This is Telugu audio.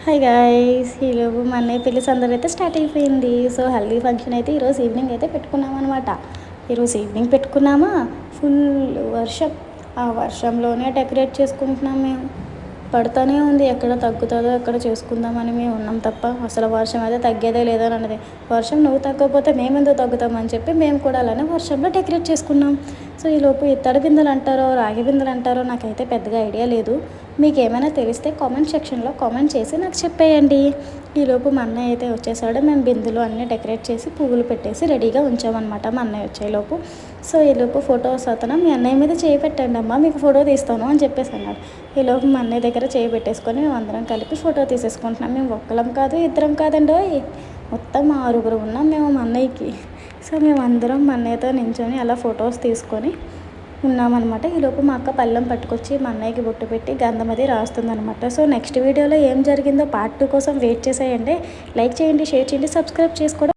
హాయ్ గాయ్స్, ఈలోపు మా అన్నయ్య పెళ్లి సందడి అయితే స్టార్ట్ అయిపోయింది. సో హల్దీ ఫంక్షన్ అయితే ఈరోజు ఈవినింగ్ అయితే పెట్టుకున్నాం అనమాట. ఈరోజు ఈవినింగ్ పెట్టుకున్నామా, ఫుల్ వర్షం. ఆ వర్షంలోనే డెకరేట్ చేసుకుంటున్నాం మేము. పడుతూనే ఉంది, ఎక్కడ తగ్గుతుందో ఎక్కడ చేసుకుందామని మేము ఉన్నాం తప్ప అసలు వర్షం అయితే తగ్గేదే లేదని అన్నది. వర్షం నువ్వు తగ్గకపోతే మేము ఎందుకు తగ్గుతామని చెప్పి మేము కూడా అలానే వర్షంలో డెకరేట్ చేసుకున్నాం. సో ఈలోపు ఇత్తడి బిందెలు అంటారో రాగి బిందెలు అంటారో నాకైతే పెద్దగా ఐడియా లేదు. మీకు ఏమైనా తెలిస్తే కామెంట్ సెక్షన్లో కామెంట్ చేసి నాకు చెప్పేయండి. ఈలోపు మా అన్నయ్య అయితే వచ్చేసాడు. మేము బిందులు అన్నీ డెకరేట్ చేసి పువ్వులు పెట్టేసి రెడీగా ఉంచామన్నమాట మా అన్నయ్య వచ్చేలోపు. సో ఈలోపు ఫొటోస్ అతను మీ అన్నయ్య మీద చేయి పెట్టండి అమ్మా, మీకు ఫోటో తీస్తాను అని చెప్పేసి అన్నాడు. ఈలోపు మా అన్నయ్య దగ్గర చేయి పెట్టేసుకొని మేము అందరం కలిపి ఫోటో తీసేసుకుంటున్నాం. మేము ఒక్కలం కాదు ఇద్దరం కాదండి, మొత్తం 6 ఉన్నాం మేము మా అన్నయ్యకి. సో మేము అందరం మా అన్నయ్యతో నించొని అలా ఫొటోస్ తీసుకొని ఉన్నామన్నమాట. ఈలోపు మా అక్క పళ్ళెం పట్టుకొచ్చి మా అన్నయ్యకి బొట్టు పెట్టి గంధం అది రాస్తుందనమాట. సో నెక్స్ట్ వీడియోలో ఏం జరిగిందో పార్ట్ 2 కోసం వెయిట్ చేసేయండి. లైక్ చేయండి, షేర్ చేయండి, సబ్స్క్రైబ్ చేసుకోవడం